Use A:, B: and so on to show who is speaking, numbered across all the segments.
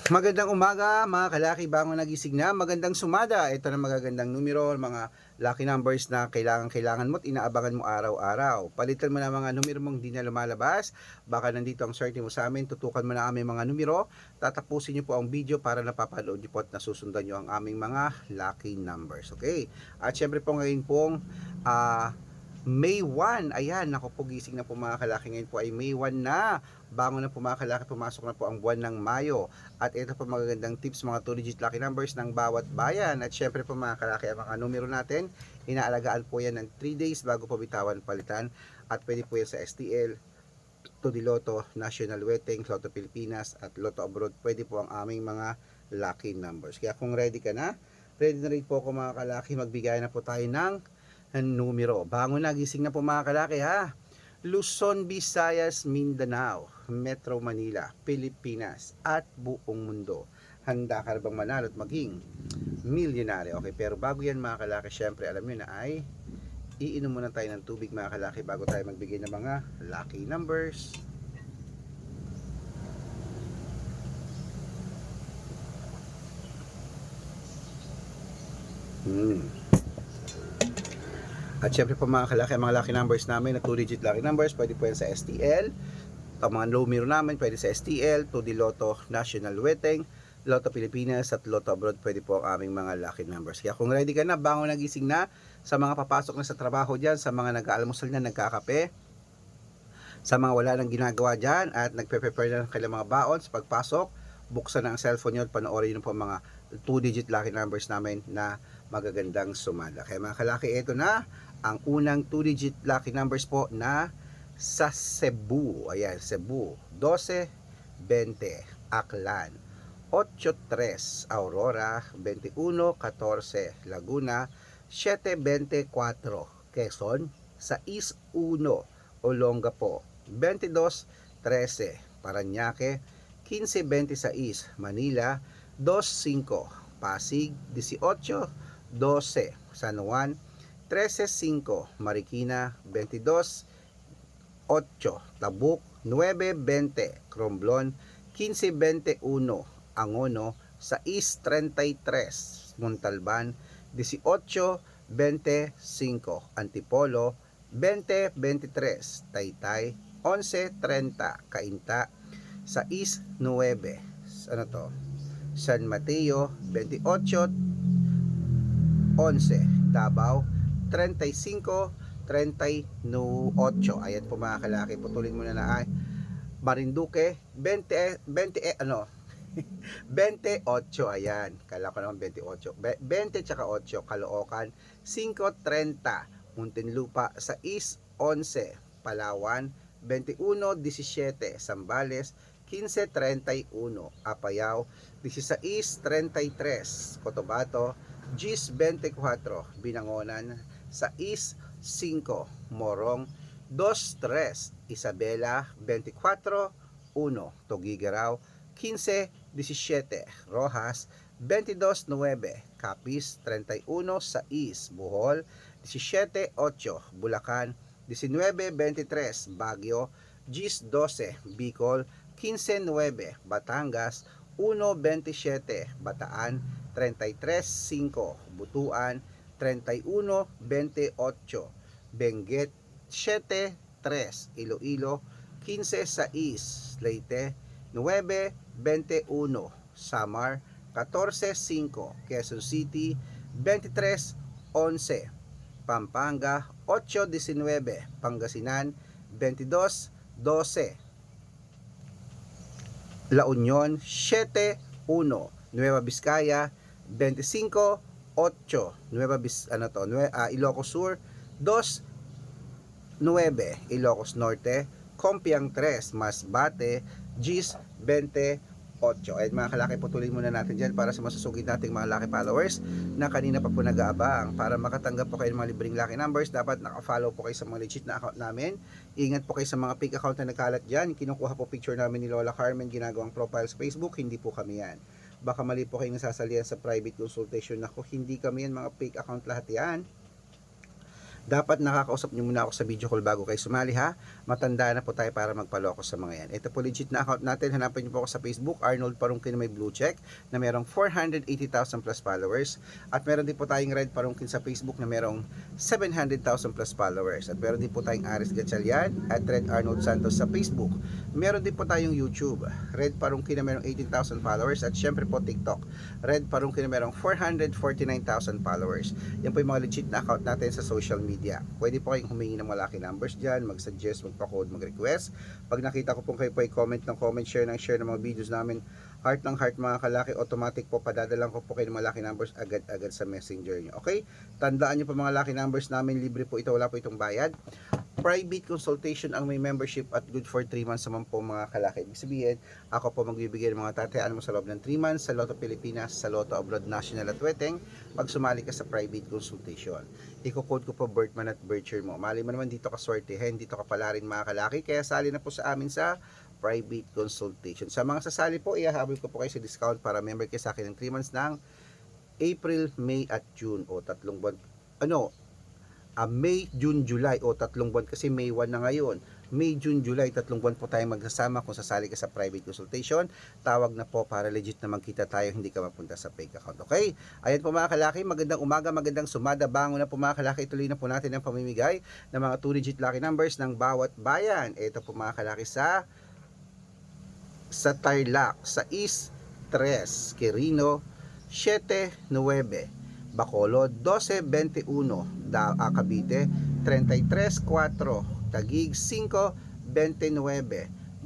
A: Magandang umaga mga kalaki, bangon nagising na, magandang sumada. Ito na magagandang numero, mga lucky numbers na kailangan mo at inaabangan mo araw-araw. Palitan mo na mga numero mong di na lumalabas. Baka nandito ang swerte mo sa amin, tutukan mo na aming mga numero. Tatapusin niyo po ang video para napapanood niyo po at nasusundan niyo ang aming mga lucky numbers. Okay? At syempre po ngayon pong May 1, ayan, naku po, gising na po mga kalaki, ngayon po ay May 1 na, bangon na po mga kalaki, pumasok na po ang buwan ng Mayo. At ito po magagandang tips, mga 2-digit lucky numbers ng bawat bayan. At syempre po mga kalaki, ang mga numero natin, inaalagaan po yan ng 3 days bago po bitawan palitan. At pwede po yan sa STL, to the Lotto, National Wedding, Lotto Pilipinas at Lotto Abroad. Pwede po ang aming mga lucky numbers. Kaya kung ready ka na, ready na rin po ako mga kalaki, magbigay na po tayo ng numero. Bangon na, gising na po mga kalaki ha. Luzon, Visayas, Mindanao, Metro Manila, Pilipinas at buong mundo. Handa ka bang manalo at maging milyonaryo? Okay, pero bago yan mga kalaki, syempre alam nyo na ay iinom muna tayo ng tubig mga kalaki bago tayo magbigay ng mga lucky numbers. At syempre po mga kalaki, ang mga lucky numbers namin na 2-digit lucky numbers, pwede po yan sa STL. Ang mga numero namin pwede sa STL, to the Lotto, National Wedding, Lotto Pilipinas at Lotto Abroad. Pwede po ang aming mga lucky numbers. Kaya kung ready ka na, bangon nagising na, sa mga papasok na sa trabaho dyan, sa mga nag-aalmusal na, nagkakape, sa mga wala nang ginagawa dyan at nagpe-prepare na ng kailang mga baon sa pagpasok, buksan na ang cellphone nyo at panoorin nyo po mga 2-digit lucky numbers namin na magagandang sumada. Kaya mga kalaki, ito na ang unang 2-digit lucky numbers po na sa Cebu. Ayan, Cebu. 12-20, Aklan. 8-3, Aurora. 21-14, Laguna. 7-24, Quezon. 6-1, Olongapo. 22-13, Parañaque. 15-26, Manila. 2-5, Pasig. 18-12, San Juan. 13-5, Marikina. 22-8, Tabuk. 9-20, Romblon. 15-21, Angono. 6-33, Montalban. 18-25, Antipolo. 20-23, Taytay. 11-30, Cainta. 6-9, ano to, San Mateo. 28-11, Davao. 35-38, ayan po mga kalaki, putulin mo na ay Marinduque. 20, 20 ano 28, ayan, kala ko naman 28, 20 tsaka 8, Caloocan. 5-30, Muntinlupa. 6-11, Palawan. 21-17, Zambales. 15-31, Apayao. 16-33, Cotabato. 10-24, Binangonan. 6-5, Morong. 2-3, Isabela. 24-1, Tugigaraw. 15-17, Rojas. 22-9, Capiz. 31-6, Bohol. 17-8, Bulacan. 19-23, Baguio. 10-12, Bicol. 15-9, Batangas. 1-27, Bataan. 33-5, Butuan. 31-28, Benguet. 7-3, Iloilo. 15-6, Leyte. 9-21, Samar. 14-5, Quezon City. 23-11, Pampanga. 8-19, Pangasinan. 22-12, La Union. 7-1, Nueva Vizcaya. 25-8, Ilocos Sur. 2-9, Ilocos Norte. Compiang 3, Masbate. Gis 28. At mga kalaki, putulin muna natin dyan para sa masusugid nating mga lucky followers na kanina pa po nag-aabang. Para makatanggap po kayo ng mga libreng lucky numbers, dapat naka-follow po kayo sa mga legit na account namin. Ingat po kayo sa mga fake account na nagkalat dyan. Kinukuha po picture namin ni Lola Carmen, ginagawang profile sa Facebook. Hindi po kami yan. Baka mali po kayo nasasalihan sa private consultation. Ako, hindi kami yan, mga fake account lahat yan. Dapat nakakausap nyo muna ako sa video call bago kayo sumali ha. Matanda na po tayo para magpaloko sa mga yan. Ito po legit na account natin. Hanapin nyo po ako sa Facebook, Arnold Parungkin na may blue check na merong 480,000 plus followers. At meron din po tayong Red Parungkin sa Facebook na merong 700,000 plus followers. At meron din po tayong Aris Gatchalian at Red Arnold Santos sa Facebook. Meron din po tayong YouTube, Red Parungkin na merong 18,000 followers. At syempre po TikTok, Red Parungkin na merong 449,000 followers. Yan po yung mga legit na account natin sa social media. Pwede po kayong humingi ng malaki numbers dyan, mag-suggest, magpa-code, mag-request. Pag nakita ko po kayo po ay comment ng comment, share ng mga videos namin, heart ng heart mga kalaki, automatic po padadalang ko po kayo ng malaki numbers agad-agad sa messenger nyo. Okay? Tandaan nyo po mga lucky numbers namin, libre po ito, wala po itong bayad. Private consultation ang may membership at good for 3 months naman po mga kalaki. Ibig sabihin, ako po magbibigay ng mga tatayaan mo sa loob ng 3 months sa Lotto Pilipinas, sa Lotto Abroad National at Weteng pag sumali ka sa private consultation. Iko-code ko po birth month at birth year mo. Mali mo naman dito ka swertihin, dito ka pala rin mga kalaki, kaya sali na po sa amin sa private consultation. Sa mga sasali po, ihahabol ko po kayo sa discount para member kayo sa akin ng 3 months ng April, May at June o 3 buwan. May, June, July o 3 buwan kasi May 1 na ngayon. May, June, July, 3 buwan po tayong magsasama kung sasali ka sa private consultation. Tawag na po para legit na magkita tayo, hindi ka mapunta sa fake account. Okay? Ayan po mga kalaki, magandang umaga, magandang sumada, bangon na po mga kalaki. Ituloy na po natin ang pamimigay ng mga 2-digit lucky numbers ng bawat bayan. Ito po mga kalaki sa Tarlac, sa East 3, Quirino 7-9, Bacolod 12-21, Cavite 33-4, Taguig 5-29,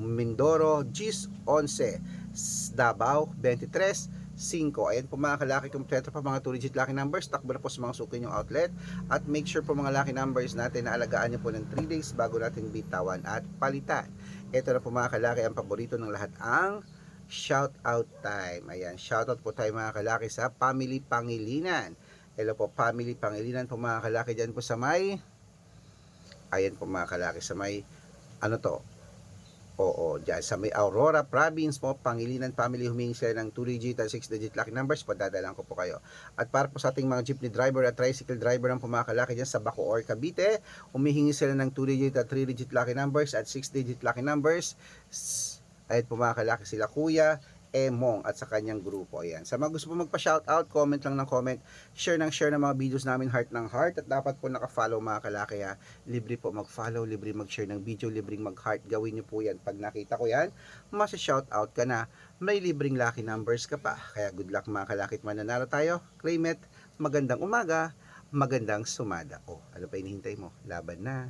A: Mindoro 10-11, Davao 23-5. Ayan po mga kalaki, kompleto pa mga 2-digit lucky numbers. Takbo na po sa mga suki yung outlet. At make sure po mga lucky numbers natin na alagaan nyo po ng 3 days bago natin bitawan at palitan. Ito na po mga kalaki, ang paborito ng lahat, ang shout out time. Ayan, shout out po tayo mga kalaki sa Family Pangilinan. Hello po Family Pangilinan po mga kalaki dyan po sa may, ayan po mga kalaki sa may, ano to, oo, dyan sa may Aurora Province po, Pangilinan Family, humingi sila ng 2-digit at 6-digit lucky numbers, padadalan ko po kayo. At para po sa ating mga jeepney driver at tricycle driver ng pumakalaki dyan sa Bacoor, Cavite, humihingi sila ng 2-digit at 3-digit lucky numbers at 6-digit lucky numbers. Ayan pumakalaki sila Kuya Emong at sa kanyang grupo. Ayan. Sa mga gusto po magpa-shoutout, comment lang ng comment, share ng mga videos namin, heart ng heart, at dapat po naka-follow mga kalaki ha. Libre po mag-follow, libre mag-share ng video, libre mag-heart. Gawin niyo po yan. Pag nakita ko yan, masa-shoutout ka na, may libreng lucky numbers ka pa. Kaya good luck mga kalaki at mananalo tayo. Claim it. Magandang umaga, magandang sumada. Oh, ano pa hinihintay mo? Laban na.